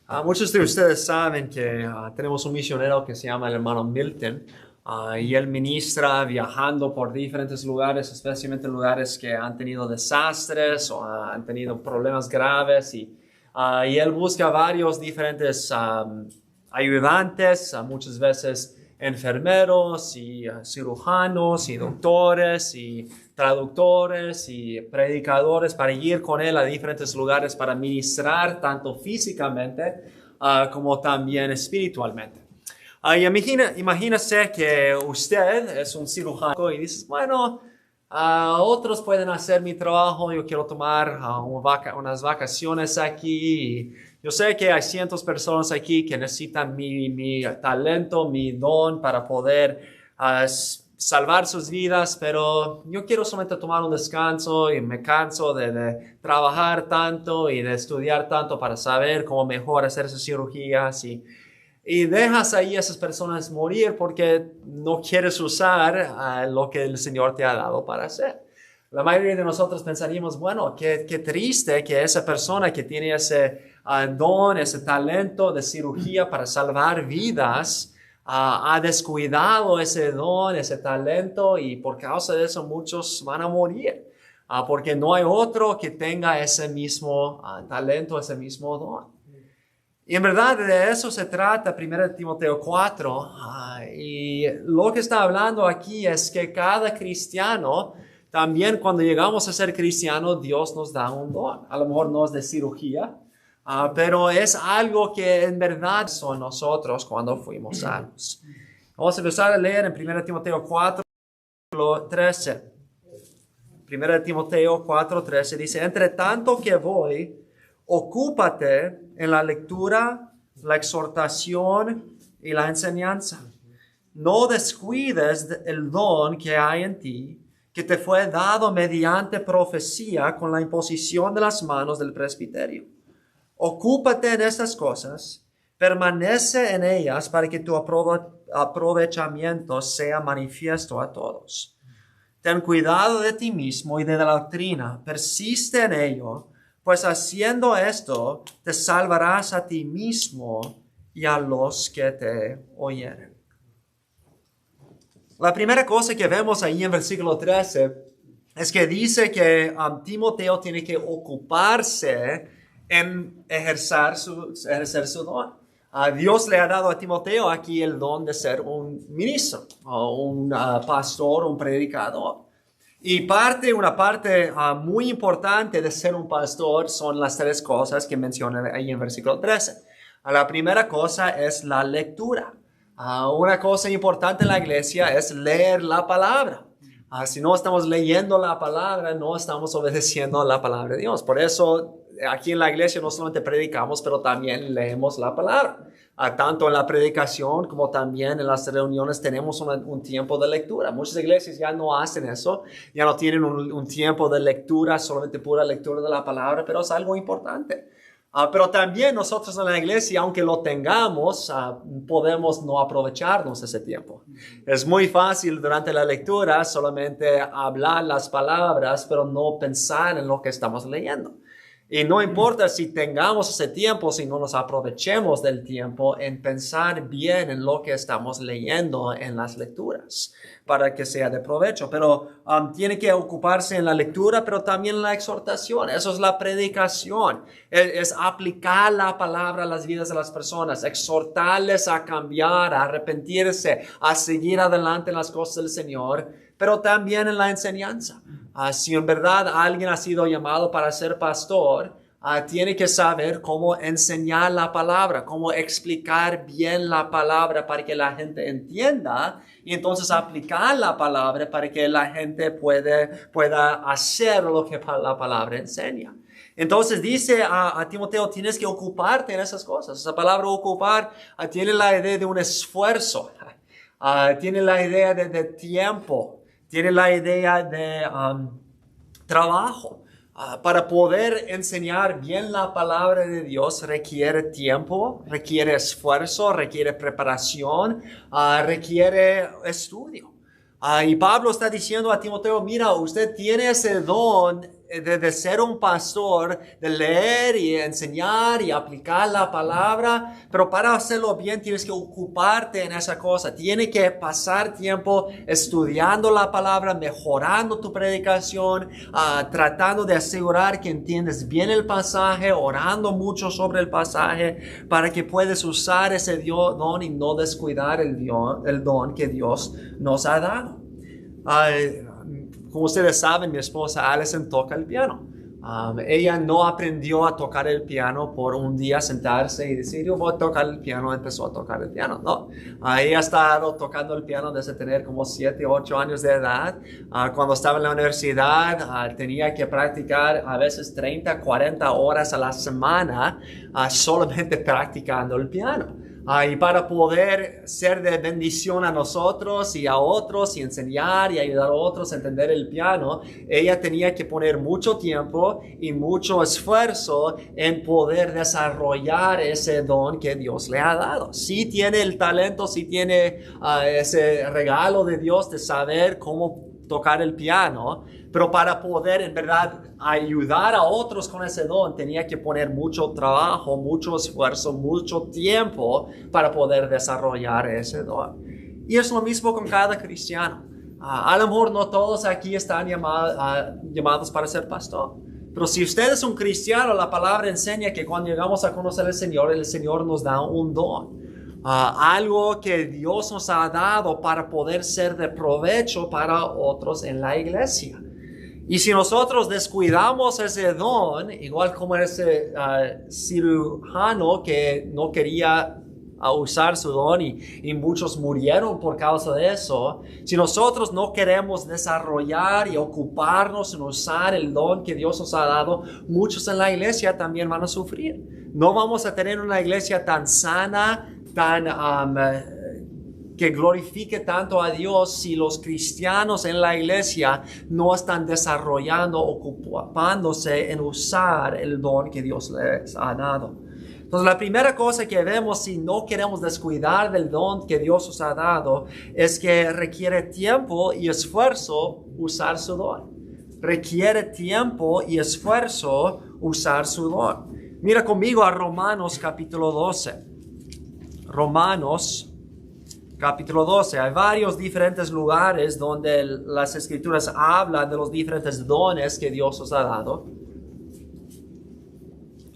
Muchos de ustedes saben que tenemos un misionero que se llama el hermano Milton, y él ministra viajando por diferentes lugares, especialmente lugares que han tenido desastres o han tenido problemas graves y él busca varios diferentes ayudantes, muchas veces enfermeros y cirujanos y doctores y traductores y predicadores para ir con él a diferentes lugares para ministrar tanto físicamente como también espiritualmente. Imagínese que usted es un cirujano y dice, bueno, otros pueden hacer mi trabajo, yo quiero tomar unas vacaciones aquí. Yo sé que hay cientos de personas aquí que necesitan mi talento, mi don para poder salvar sus vidas, pero yo quiero solamente tomar un descanso y me canso de trabajar tanto y de estudiar tanto para saber cómo mejor hacer esas cirugías y dejas ahí a esas personas morir porque no quieres usar lo que el Señor te ha dado para hacer. La mayoría de nosotros pensaríamos, bueno, qué triste que esa persona que tiene ese don, ese talento de cirugía para salvar vidas, ha descuidado ese don, ese talento, y por causa de eso muchos van a morir, porque no hay otro que tenga ese mismo talento, ese mismo don. Y en verdad de eso se trata 1 Timoteo 4, y lo que está hablando aquí es que cada cristiano, también cuando llegamos a ser cristianos, Dios nos da un don. A lo mejor no es de cirugía, pero es algo que en verdad son nosotros cuando fuimos salvos. Vamos a empezar a leer en 1 Timoteo 4, 13. 1 Timoteo 4, 13 dice, entre tanto que voy, ocúpate en la lectura, la exhortación y la enseñanza. No descuides el don que hay en ti, que te fue dado mediante profecía con la imposición de las manos del presbiterio. Ocúpate en estas cosas, permanece en ellas para que tu aprovechamiento sea manifiesto a todos. Ten cuidado de ti mismo y de la doctrina, persiste en ello, pues haciendo esto te salvarás a ti mismo y a los que te oyeren. La primera cosa que vemos ahí en versículo 13 es que dice que Timoteo tiene que ocuparse en ejercer su don. Dios le ha dado a Timoteo aquí el don de ser un ministro, o un pastor, un predicador. Y una parte muy importante de ser un pastor son las tres cosas que menciona ahí en versículo 13. La primera cosa es la lectura. Una cosa importante en la iglesia es leer la palabra. Si no estamos leyendo la palabra, no estamos obedeciendo la palabra de Dios. Por eso aquí en la iglesia no solamente predicamos, pero también leemos la palabra. Tanto en la predicación como también en las reuniones tenemos un tiempo de lectura. Muchas iglesias ya no hacen eso, ya no tienen un tiempo de lectura, solamente pura lectura de la palabra, pero es algo importante. Pero también nosotros en la iglesia, aunque lo tengamos, podemos no aprovecharnos ese tiempo. Es muy fácil durante la lectura solamente hablar las palabras, pero no pensar en lo que estamos leyendo. Y no importa si tengamos ese tiempo, si no nos aprovechemos del tiempo en pensar bien en lo que estamos leyendo en las lecturas para que sea de provecho. Pero tiene que ocuparse en la lectura, pero también en la exhortación. Eso es la predicación. Es aplicar la palabra a las vidas de las personas, exhortarles a cambiar, a arrepentirse, a seguir adelante en las cosas del Señor, pero también en la enseñanza. Si en verdad alguien ha sido llamado para ser pastor, tiene que saber cómo enseñar la palabra, cómo explicar bien la palabra para que la gente entienda y entonces aplicar la palabra para que la gente pueda hacer lo que la palabra enseña. Entonces dice a Timoteo, tienes que ocuparte en esas cosas. Esa palabra ocupar tiene la idea de un esfuerzo, tiene la idea de tiempo. Tiene la idea de trabajo. Para poder enseñar bien la palabra de Dios requiere tiempo, requiere esfuerzo, requiere preparación, requiere estudio. Y Pablo está diciendo a Timoteo, mira, usted tiene ese don de ser un pastor, de leer y enseñar y aplicar la palabra, pero para hacerlo bien tienes que ocuparte en esa cosa. Tienes que pasar tiempo estudiando la palabra, mejorando tu predicación, tratando de asegurar que entiendes bien el pasaje, orando mucho sobre el pasaje para que puedas usar ese don y no descuidar el don que Dios nos ha dado. Como ustedes saben, mi esposa Allison toca el piano. Ella no aprendió a tocar el piano por un día sentarse y decir, yo voy a tocar el piano, empezó a tocar el piano. No, ella ha estado tocando el piano desde tener como 7, 8 años de edad. Cuando estaba en la universidad, tenía que practicar a veces 30, 40 horas a la semana solamente practicando el piano. Y para poder ser de bendición a nosotros y a otros y enseñar y ayudar a otros a entender el piano, ella tenía que poner mucho tiempo y mucho esfuerzo en poder desarrollar ese don que Dios le ha dado. Sí tiene el talento, sí tiene ese regalo de Dios de saber cómo tocar el piano, pero para poder en verdad ayudar a otros con ese don tenía que poner mucho trabajo, mucho esfuerzo, mucho tiempo para poder desarrollar ese don. Y es lo mismo con cada cristiano. A lo mejor no todos aquí están llamados para ser pastor, pero si usted es un cristiano, la palabra enseña que cuando llegamos a conocer al Señor, el Señor nos da un don. Algo que Dios nos ha dado para poder ser de provecho para otros en la iglesia. Y si nosotros descuidamos ese don, igual como ese cirujano que no quería usar su don y muchos murieron por causa de eso, si nosotros no queremos desarrollar y ocuparnos en usar el don que Dios nos ha dado, muchos en la iglesia también van a sufrir. No vamos a tener una iglesia tan sana, que glorifique tanto a Dios si los cristianos en la iglesia no están desarrollando, ocupándose en usar el don que Dios les ha dado. Entonces, la primera cosa que vemos si no queremos descuidar del don que Dios nos ha dado es que requiere tiempo y esfuerzo usar su don. Requiere tiempo y esfuerzo usar su don. Mira conmigo a Romanos capítulo 12. Romanos capítulo 12. Hay varios diferentes lugares donde las escrituras hablan de los diferentes dones que Dios nos ha dado.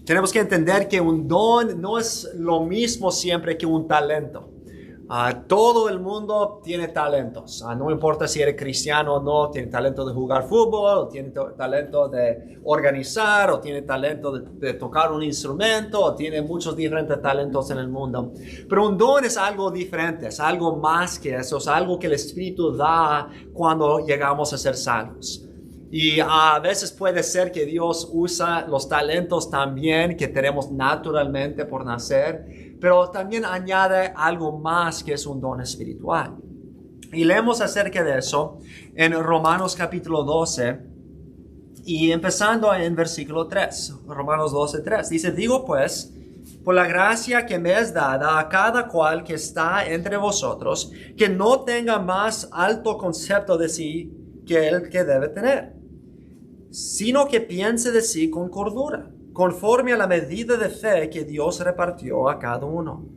Tenemos que entender que un don no es lo mismo siempre que un talento. Todo el mundo tiene talentos. No importa si eres cristiano o no, tiene talento de jugar fútbol, o tiene talento de organizar, o tiene talento de tocar un instrumento, o tiene muchos diferentes talentos en el mundo. Pero un don es algo diferente, es algo más que eso, es algo que el Espíritu da cuando llegamos a ser salvos. Y a veces puede ser que Dios usa los talentos también que tenemos naturalmente por nacer, pero también añade algo más que es un don espiritual. Y leemos acerca de eso en Romanos capítulo 12 y empezando en versículo 3, Romanos 12, 3. Dice, digo pues, por la gracia que me es dada a cada cual que está entre vosotros, que no tenga más alto concepto de sí que el que debe tener, sino que piense de sí con cordura, conforme a la medida de fe que Dios repartió a cada uno.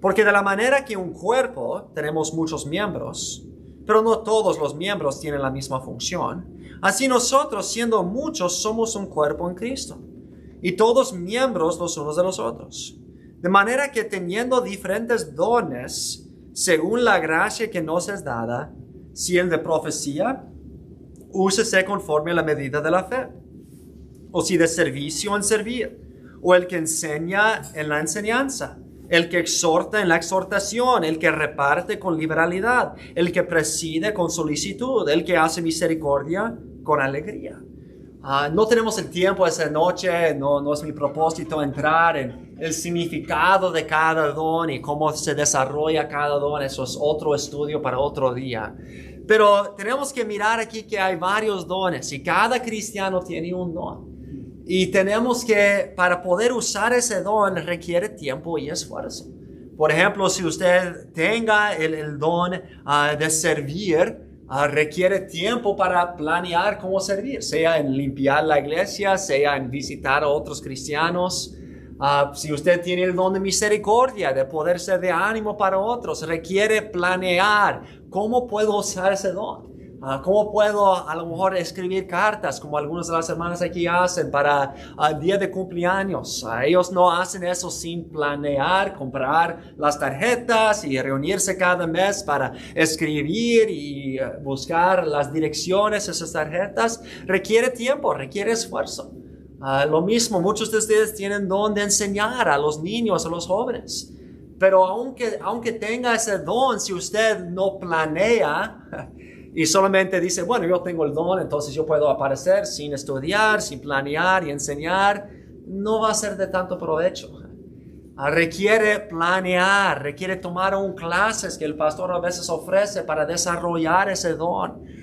Porque de la manera que un cuerpo tenemos muchos miembros, pero no todos los miembros tienen la misma función, así nosotros, siendo muchos, somos un cuerpo en Cristo, y todos miembros los unos de los otros. De manera que teniendo diferentes dones, según la gracia que nos es dada, si el de profecía, úsese conforme a la medida de la fe, o si de servicio en servir, o el que enseña en la enseñanza, el que exhorta en la exhortación, el que reparte con liberalidad, el que preside con solicitud, el que hace misericordia con alegría. No tenemos el tiempo esta noche, no es mi propósito entrar en el significado de cada don y cómo se desarrolla cada don. Eso es otro estudio para otro día. Pero tenemos que mirar aquí que hay varios dones y cada cristiano tiene un don. Y tenemos que, para poder usar ese don, requiere tiempo y esfuerzo. Por ejemplo, si usted tenga el don de servir requiere tiempo para planear cómo servir, sea en limpiar la iglesia, sea en visitar a otros cristianos. Si usted tiene el don de misericordia, de poder ser de ánimo para otros, requiere planear cómo puedo usar ese don. ¿Cómo puedo a lo mejor escribir cartas como algunas de las hermanas aquí hacen para el día de cumpleaños? Ellos no hacen eso sin planear, comprar las tarjetas y reunirse cada mes para escribir y buscar las direcciones de esas tarjetas. Requiere tiempo, requiere esfuerzo. Lo mismo, muchos de ustedes tienen don de enseñar a los niños, a los jóvenes. Pero aunque tenga ese don, si usted no planea y solamente dice, bueno, yo tengo el don, entonces yo puedo aparecer sin estudiar, sin planear y enseñar, no va a ser de tanto provecho. Requiere planear, requiere tomar clases que el pastor a veces ofrece para desarrollar ese don.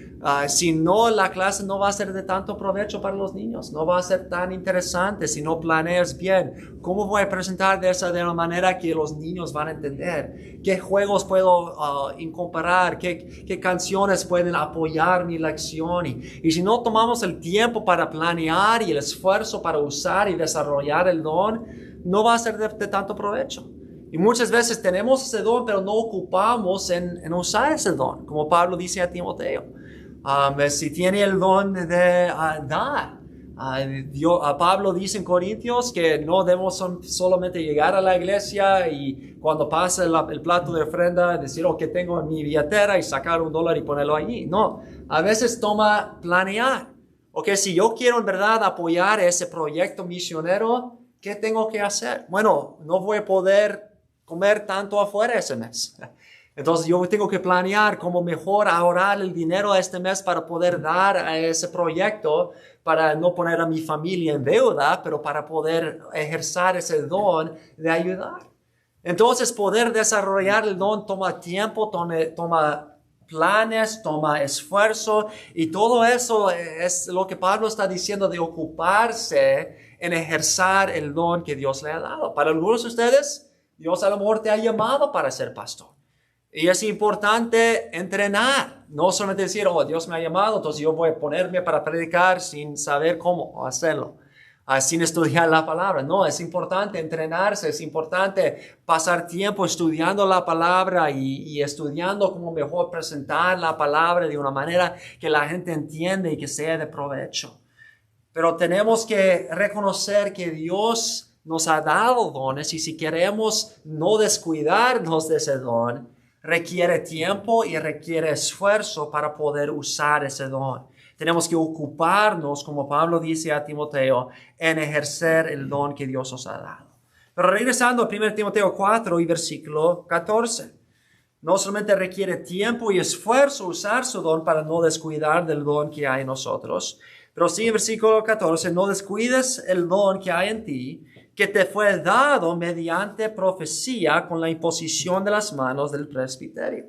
Si no, la clase no va a ser de tanto provecho para los niños, no va a ser tan interesante si no planeas bien. ¿Cómo voy a presentar de una manera que los niños van a entender? ¿Qué juegos puedo incorporar? ¿Qué canciones pueden apoyar mi lección? Y si no tomamos el tiempo para planear y el esfuerzo para usar y desarrollar el don, no va a ser de tanto provecho. Y muchas veces tenemos ese don, pero no ocupamos en usar ese don, como Pablo dice a Timoteo. Si tiene el don de dar. Pablo dice en Corintios que no debemos solamente llegar a la iglesia y cuando pasa el plato de ofrenda decir, que tengo en mi billetera y sacar $1 y ponerlo allí. No, a veces toma planear. Si yo quiero en verdad apoyar ese proyecto misionero, ¿qué tengo que hacer? Bueno, no voy a poder comer tanto afuera ese mes. Entonces yo tengo que planear cómo mejor ahorrar el dinero este mes para poder dar a ese proyecto, para no poner a mi familia en deuda, pero para poder ejercer ese don de ayudar. Entonces poder desarrollar el don toma tiempo, toma planes, toma esfuerzo, y todo eso es lo que Pablo está diciendo de ocuparse en ejercer el don que Dios le ha dado. Para algunos de ustedes, Dios a lo mejor te ha llamado para ser pastor. Y es importante entrenar, no solamente decir, Dios me ha llamado, entonces yo voy a ponerme para predicar sin saber cómo hacerlo, sin estudiar la palabra. No, es importante entrenarse, es importante pasar tiempo estudiando la palabra y estudiando cómo mejor presentar la palabra de una manera que la gente entiende y que sea de provecho. Pero tenemos que reconocer que Dios nos ha dado dones, y si queremos no descuidarnos de ese don, requiere tiempo y requiere esfuerzo para poder usar ese don. Tenemos que ocuparnos, como Pablo dice a Timoteo, en ejercer el don que Dios nos ha dado. Pero regresando a 1 Timoteo 4 y versículo 14. No solamente requiere tiempo y esfuerzo usar su don para no descuidar del don que hay en nosotros, pero sí en versículo 14, no descuides el don que hay en ti, que te fue dado mediante profecía con la imposición de las manos del presbiterio.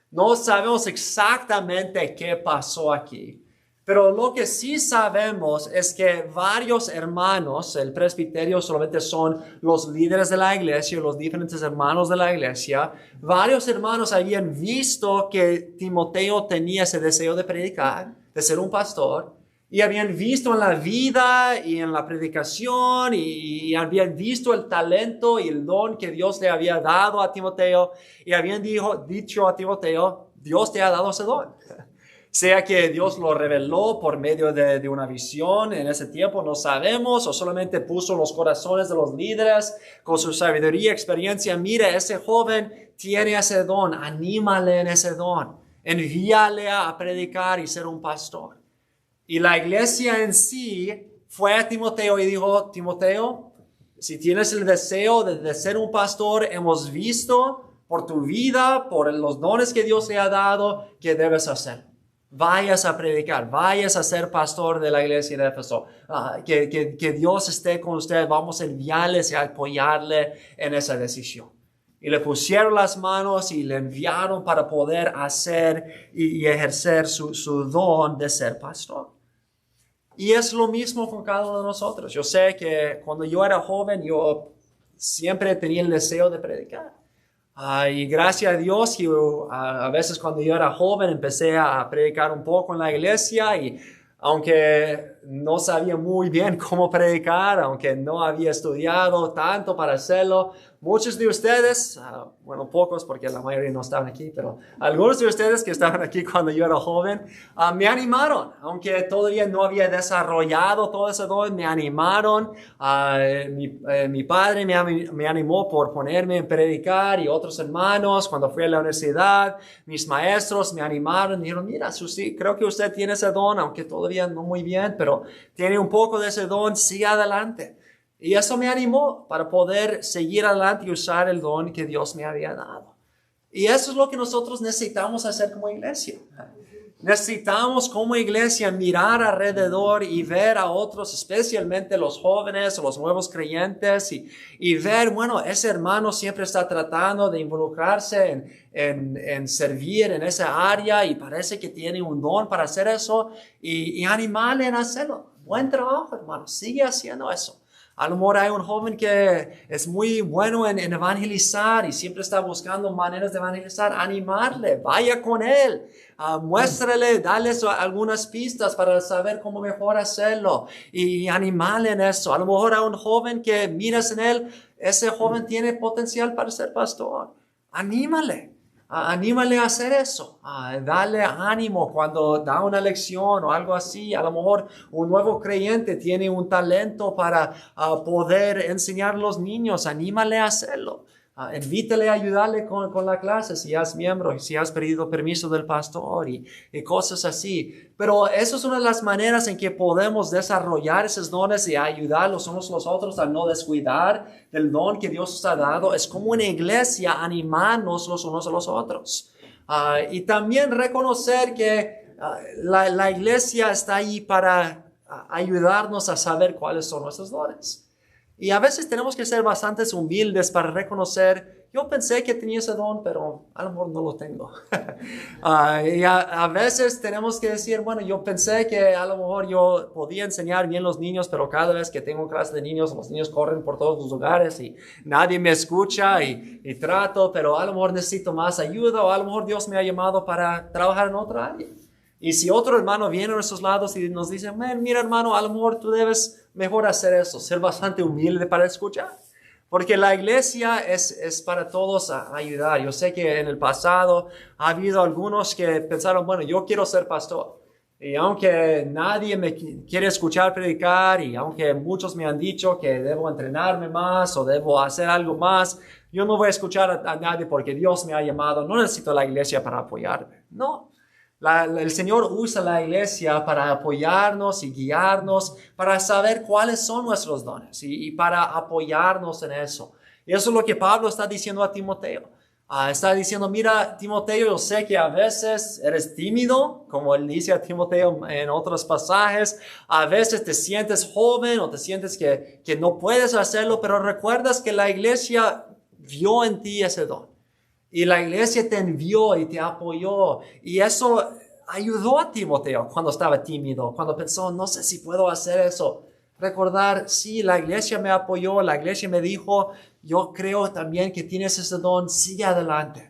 No sabemos exactamente qué pasó aquí, pero lo que sí sabemos es que varios hermanos, el presbiterio solamente son los líderes de la iglesia, los diferentes hermanos de la iglesia, varios hermanos habían visto que Timoteo tenía ese deseo de predicar, de ser un pastor, y habían visto en la vida y en la predicación y habían visto el talento y el don que Dios le había dado a Timoteo, y habían dicho a Timoteo, Dios te ha dado ese don. Sea que Dios lo reveló por medio de una visión en ese tiempo, no sabemos, o solamente puso en los corazones de los líderes con su sabiduría y experiencia, mira, ese joven tiene ese don, anímale en ese don, envíale a predicar y ser un pastor. Y la iglesia en sí fue a Timoteo y dijo, Timoteo, si tienes el deseo de ser un pastor, hemos visto por tu vida, por los dones que Dios te ha dado, que debes hacer. Vayas a predicar, vayas a ser pastor de la iglesia de Éfeso. Que Dios esté con usted, vamos a enviarles y a apoyarle en esa decisión. Y le pusieron las manos y le enviaron para poder hacer y ejercer su don de ser pastor. Y es lo mismo con cada uno de nosotros. Yo sé que cuando yo era joven, yo siempre tenía el deseo de predicar. Y gracias a Dios, a veces cuando yo era joven empecé a predicar un poco en la iglesia y aunque no sabía muy bien cómo predicar, aunque no había estudiado tanto para hacerlo, muchos de ustedes, bueno, pocos porque la mayoría no estaban aquí, pero algunos de ustedes que estaban aquí cuando yo era joven, me animaron, aunque todavía no había desarrollado todo ese don, me animaron. Mi padre me animó por ponerme a predicar y otros hermanos cuando fui a la universidad, mis maestros me animaron y dijeron, mira, Susi, creo que usted tiene ese don, aunque todavía no muy bien, pero tiene un poco de ese don, siga adelante. Y eso me animó para poder seguir adelante y usar el don que Dios me había dado. Y eso es lo que nosotros necesitamos hacer como iglesia. Necesitamos como iglesia mirar alrededor y ver a otros, especialmente los jóvenes o los nuevos creyentes, y ver, bueno, ese hermano siempre está tratando de involucrarse en servir en esa área y parece que tiene un don para hacer eso y animarle en hacerlo. Buen trabajo, hermano, sigue haciendo eso. A lo mejor hay un joven que es muy bueno en evangelizar y siempre está buscando maneras de evangelizar. Animarle, vaya con él, muéstrale, dale algunas pistas para saber cómo mejor hacerlo y animarle en eso. A lo mejor hay un joven que miras en él, ese joven tiene potencial para ser pastor. Anímale. Anímale a hacer eso, dale ánimo cuando da una lección o algo así. A lo mejor un nuevo creyente tiene un talento para poder enseñar a los niños, anímale a hacerlo. Invítale a ayudarle con la clase si has miembro y si has pedido permiso del pastor y cosas así. Pero eso es una de las maneras en que podemos desarrollar esos dones y ayudar los unos a los otros a no descuidar del don que Dios nos ha dado. Es como una iglesia animarnos los unos a los otros. Y también reconocer que la iglesia está ahí para ayudarnos a saber cuáles son nuestros dones. Y a veces tenemos que ser bastante humildes para reconocer, yo pensé que tenía ese don, pero a lo mejor no lo tengo. Y a veces tenemos que decir, bueno, yo pensé que a lo mejor yo podía enseñar bien a los niños, pero cada vez que tengo clase de niños, los niños corren por todos los lugares y nadie me escucha y trato, pero a lo mejor necesito más ayuda o a lo mejor Dios me ha llamado para trabajar en otra área. Y si otro hermano viene a nuestros lados y nos dice, mira hermano, a lo mejor tú debes mejor hacer eso, ser bastante humilde para escuchar. Porque la iglesia es para todos ayudar. Yo sé que en el pasado ha habido algunos que pensaron, bueno, yo quiero ser pastor. Y aunque nadie me quiere escuchar predicar y aunque muchos me han dicho que debo entrenarme más o debo hacer algo más, yo no voy a escuchar a nadie porque Dios me ha llamado. No necesito la iglesia para apoyarme. No. El Señor usa la iglesia para apoyarnos y guiarnos, para saber cuáles son nuestros dones y para apoyarnos en eso. Y eso es lo que Pablo está diciendo a Timoteo. Está diciendo, mira, Timoteo, yo sé que a veces eres tímido, como él dice a Timoteo en otros pasajes. A veces te sientes joven o te sientes que no puedes hacerlo, pero recuerdas que la iglesia vio en ti ese don. Y la iglesia te envió y te apoyó. Y eso ayudó a Timoteo cuando estaba tímido, cuando pensó, no sé si puedo hacer eso. Recordar, sí, la iglesia me apoyó, la iglesia me dijo, yo creo también que tienes ese don, sigue adelante.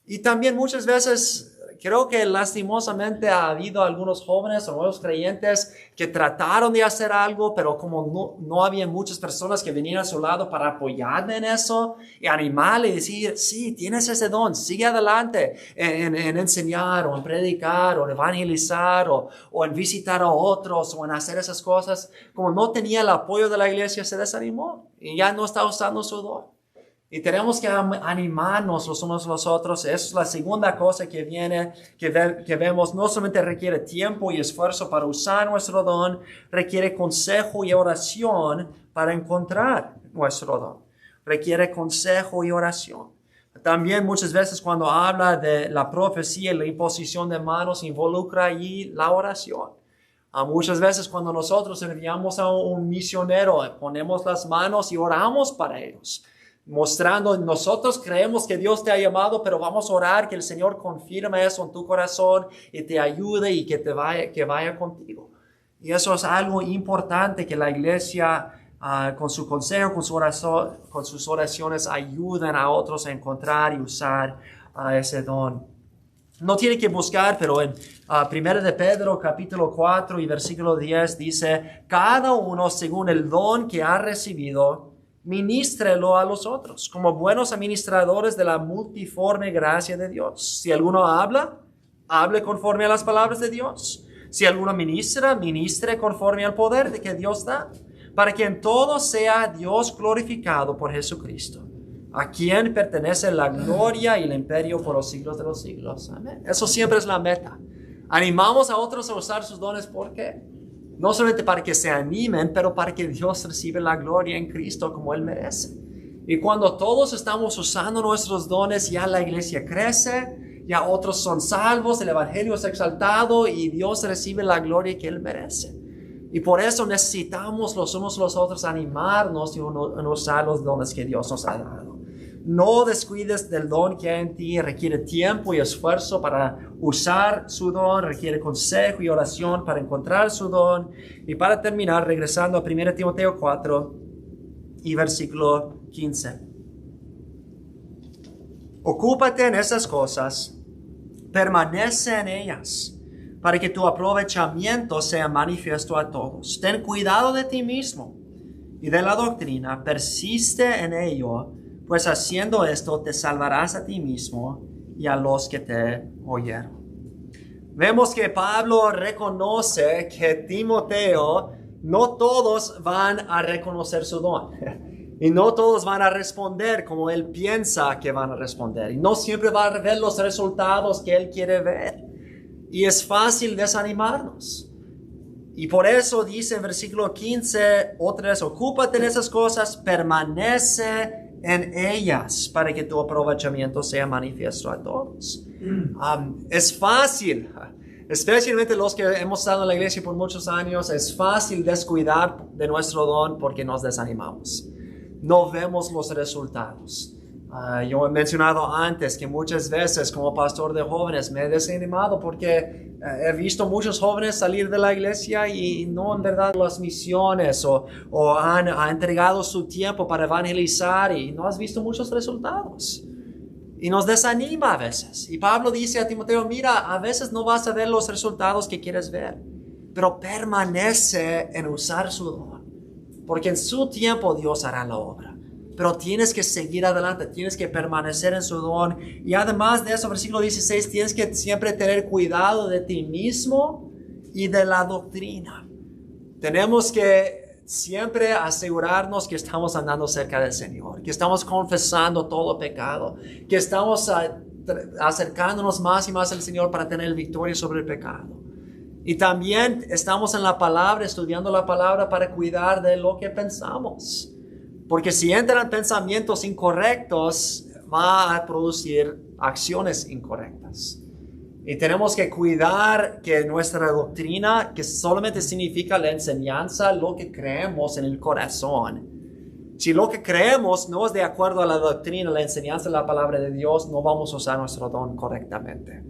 Y también muchas veces creo que lastimosamente ha habido algunos jóvenes o nuevos creyentes que trataron de hacer algo, pero como no había muchas personas que venían a su lado para apoyarle en eso y animarle y decir, sí, tienes ese don, sigue adelante en enseñar o en predicar o en evangelizar o en visitar a otros o en hacer esas cosas. Como no tenía el apoyo de la iglesia, se desanimó y ya no está usando su don. Y tenemos que animarnos los unos a los otros. Esa es la segunda cosa que viene, que vemos. No solamente requiere tiempo y esfuerzo para usar nuestro don, requiere consejo y oración para encontrar nuestro don. Requiere consejo y oración. También muchas veces cuando habla de la profecía y la imposición de manos, involucra allí la oración. Muchas veces cuando nosotros enviamos a un misionero, ponemos las manos y oramos para ellos. Mostrando, nosotros creemos que Dios te ha llamado, pero vamos a orar que el Señor confirme eso en tu corazón y te ayude y que vaya contigo. Y eso es algo importante que la iglesia con su consejo, con sus oraciones, ayudan a otros a encontrar y usar ese don. No tiene que buscar, pero en 1 de Pedro, capítulo 4 y versículo 10 dice, cada uno según el don que ha recibido, ministrelo a los otros, como buenos administradores de la multiforme gracia de Dios. Si alguno habla, hable conforme a las palabras de Dios. Si alguno ministra, ministre conforme al poder de que Dios da, para que en todo sea Dios glorificado por Jesucristo, a quien pertenece la gloria y el imperio por los siglos de los siglos. Amén. Eso siempre es la meta. Animamos a otros a usar sus dones, ¿por qué? No solamente para que se animen, pero para que Dios reciba la gloria en Cristo como Él merece. Y cuando todos estamos usando nuestros dones, ya la iglesia crece, ya otros son salvos, el evangelio es exaltado y Dios recibe la gloria que Él merece. Y por eso necesitamos los unos a los otros animarnos y usar los dones que Dios nos ha dado. No descuides del don que hay en ti, requiere tiempo y esfuerzo para usar su don, requiere consejo y oración para encontrar su don. Y para terminar, regresando a 1 Timoteo 4 y versículo 15. Ocúpate en esas cosas, permanece en ellas, para que tu aprovechamiento sea manifiesto a todos. Ten cuidado de ti mismo y de la doctrina, persiste en ello, pues haciendo esto te salvarás a ti mismo y a los que te oyeron. Vemos que Pablo reconoce que Timoteo, no todos van a reconocer su don. Y no todos van a responder como él piensa que van a responder. Y no siempre va a ver los resultados que él quiere ver. Y es fácil desanimarnos. Y por eso dice en versículo 15, otra vez, ocúpate en esas cosas, permanece en ellas para que tu aprovechamiento sea manifiesto a todos. Es fácil, especialmente los que hemos estado en la iglesia por muchos años, es fácil descuidar de nuestro don porque nos desanimamos. No vemos los resultados. Yo he mencionado antes que muchas veces como pastor de jóvenes me he desanimado porque he visto muchos jóvenes salir de la iglesia y no en verdad las misiones o han entregado su tiempo para evangelizar y no has visto muchos resultados. Y nos desanima a veces. Y Pablo dice a Timoteo, mira, a veces no vas a ver los resultados que quieres ver, pero permanece en usar su don, porque en su tiempo Dios hará la obra. Pero tienes que seguir adelante, tienes que permanecer en su don. Y además de eso, versículo 16, tienes que siempre tener cuidado de ti mismo y de la doctrina. Tenemos que siempre asegurarnos que estamos andando cerca del Señor, que estamos confesando todo pecado, que estamos acercándonos más y más al Señor para tener victoria sobre el pecado. Y también estamos en la palabra, estudiando la palabra para cuidar de lo que pensamos. Porque si entran pensamientos incorrectos, va a producir acciones incorrectas. Y tenemos que cuidar que nuestra doctrina, que solamente significa la enseñanza, lo que creemos en el corazón. Si lo que creemos no es de acuerdo a la doctrina, la enseñanza de la palabra de Dios, no vamos a usar nuestro don correctamente.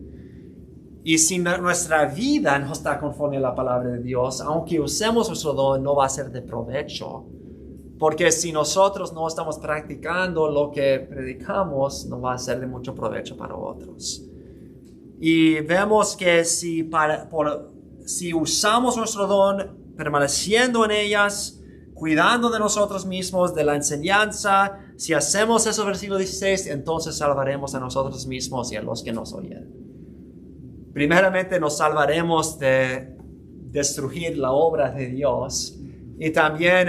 Y si nuestra vida no está conforme a la palabra de Dios, aunque usemos nuestro don, no va a ser de provecho. Porque si nosotros no estamos practicando lo que predicamos, no va a ser de mucho provecho para otros. Y vemos que si usamos nuestro don, permaneciendo en ellas, cuidando de nosotros mismos, de la enseñanza, si hacemos eso, versículo 16, entonces salvaremos a nosotros mismos y a los que nos oyen. Primeramente nos salvaremos de destruir la obra de Dios. Y también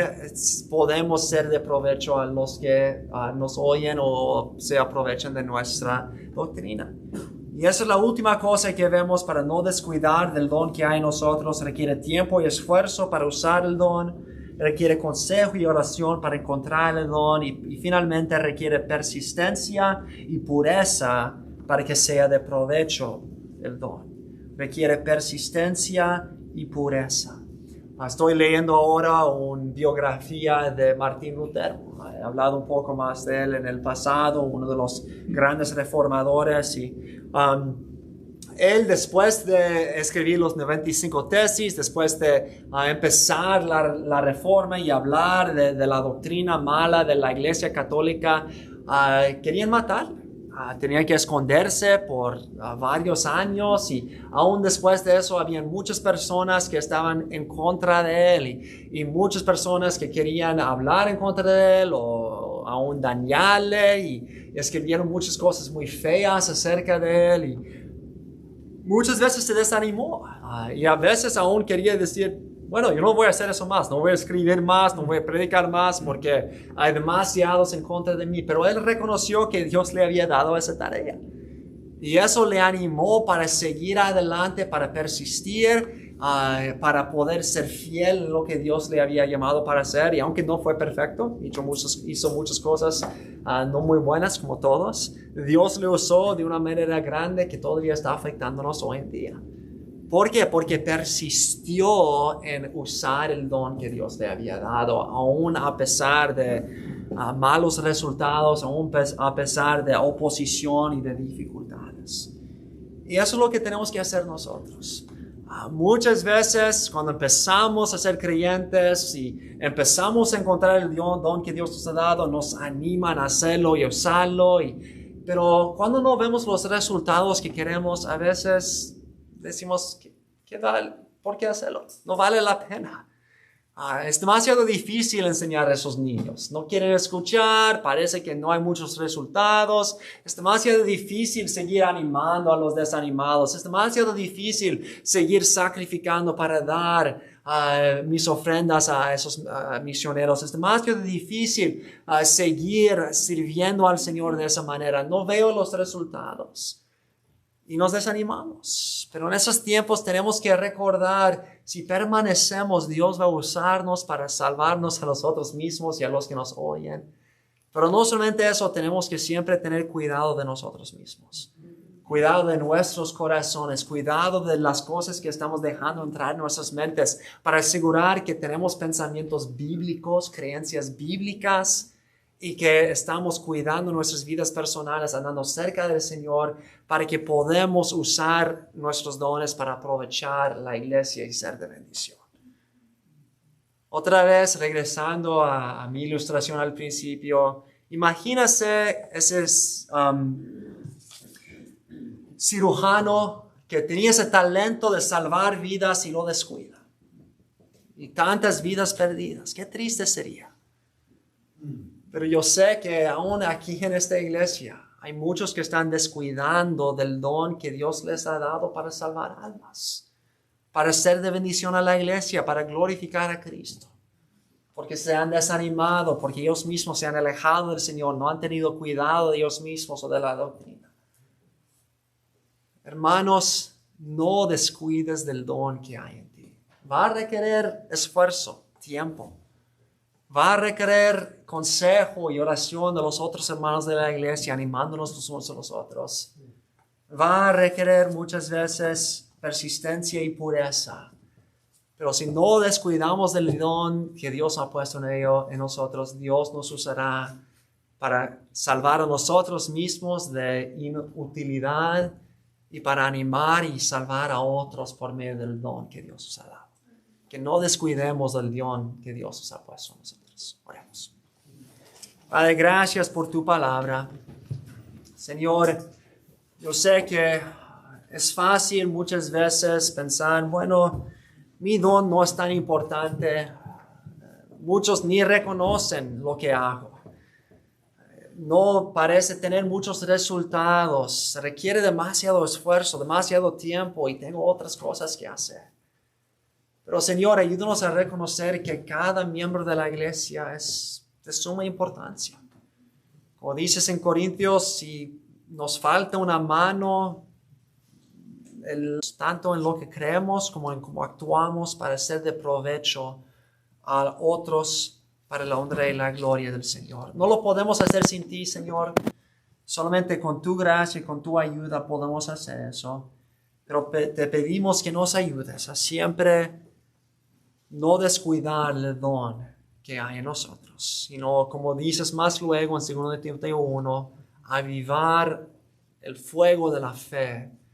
podemos ser de provecho a los que nos oyen o se aprovechan de nuestra doctrina. Y esa es la última cosa que vemos para no descuidar del don que hay en nosotros. Requiere tiempo y esfuerzo para usar el don. Requiere consejo y oración para encontrar el don. Y finalmente requiere persistencia y pureza para que sea de provecho el don. Requiere persistencia y pureza. Estoy leyendo ahora una biografía de Martín Lutero. He hablado un poco más de él en el pasado, uno de los grandes reformadores. Y él después de escribir los 95 tesis, después de empezar la reforma y hablar de la doctrina mala de la Iglesia Católica, querían matarle. Tenía que esconderse por varios años y aún después de eso habían muchas personas que estaban en contra de él y muchas personas que querían hablar en contra de él o aún dañarle y escribieron muchas cosas muy feas acerca de él y muchas veces se desanimó y a veces aún quería decir, bueno, yo no voy a hacer eso más, no voy a escribir más, no voy a predicar más porque hay demasiados en contra de mí. Pero él reconoció que Dios le había dado esa tarea. Y eso le animó para seguir adelante, para persistir, para poder ser fiel en lo que Dios le había llamado para hacer. Y aunque no fue perfecto, hizo muchas cosas no muy buenas como todos, Dios le usó de una manera grande que todavía está afectándonos hoy en día. ¿Por qué? Porque persistió en usar el don que Dios le había dado, aún a pesar de malos resultados, aún a pesar de oposición y de dificultades. Y eso es lo que tenemos que hacer nosotros. Muchas veces cuando empezamos a ser creyentes y empezamos a encontrar el don que Dios nos ha dado, nos animan a hacerlo y usarlo. Pero cuando no vemos los resultados que queremos, a veces decimos, ¿por qué hacerlo? No vale la pena. Es demasiado difícil enseñar a esos niños. No quieren escuchar, parece que no hay muchos resultados. Es demasiado difícil seguir animando a los desanimados. Es demasiado difícil seguir sacrificando para dar mis ofrendas a esos misioneros. Es demasiado difícil seguir sirviendo al Señor de esa manera. No veo los resultados. Y nos desanimamos. Pero en esos tiempos tenemos que recordar, si permanecemos, Dios va a usarnos para salvarnos a nosotros mismos y a los que nos oyen. Pero no solamente eso, tenemos que siempre tener cuidado de nosotros mismos. Cuidado de nuestros corazones, cuidado de las cosas que estamos dejando entrar en nuestras mentes para asegurar que tenemos pensamientos bíblicos, creencias bíblicas, y que estamos cuidando nuestras vidas personales, andando cerca del Señor, para que podamos usar nuestros dones para aprovechar la iglesia y ser de bendición. Otra vez, regresando a mi ilustración al principio, imagínese ese cirujano que tenía ese talento de salvar vidas y lo descuida. Y tantas vidas perdidas. Qué triste sería. Pero yo sé que aún aquí en esta iglesia hay muchos que están descuidando del don que Dios les ha dado para salvar almas, para ser de bendición a la iglesia, para glorificar a Cristo. Porque se han desanimado, porque ellos mismos se han alejado del Señor, no han tenido cuidado de ellos mismos o de la doctrina. Hermanos, no descuides del don que hay en ti. Va a requerir esfuerzo, tiempo. Va a requerir consejo y oración de los otros hermanos de la iglesia, animándonos los unos a los otros. Va a requerir muchas veces persistencia y pureza. Pero si no descuidamos del don que Dios ha puesto en nosotros, Dios nos usará para salvar a nosotros mismos de inutilidad y para animar y salvar a otros por medio del don que Dios nos ha dado. Que no descuidemos del don que Dios nos ha puesto en nosotros. Oremos. Padre, gracias por tu palabra. Señor, yo sé que es fácil muchas veces pensar, bueno, mi don no es tan importante. Muchos ni reconocen lo que hago. No parece tener muchos resultados. Se requiere demasiado esfuerzo, demasiado tiempo y tengo otras cosas que hacer. Pero Señor, ayúdanos a reconocer que cada miembro de la iglesia es de suma importancia. Como dices en Corintios, si nos falta una mano, tanto en lo que creemos como en cómo actuamos para ser de provecho a otros para la honra y la gloria del Señor. No lo podemos hacer sin ti, Señor. Solamente con tu gracia y con tu ayuda podemos hacer eso. Pero te pedimos que nos ayudes a siempre no descuidar el don que hay en nosotros, sino, como dices más luego en 2 Timoteo 1, avivar el fuego de la fe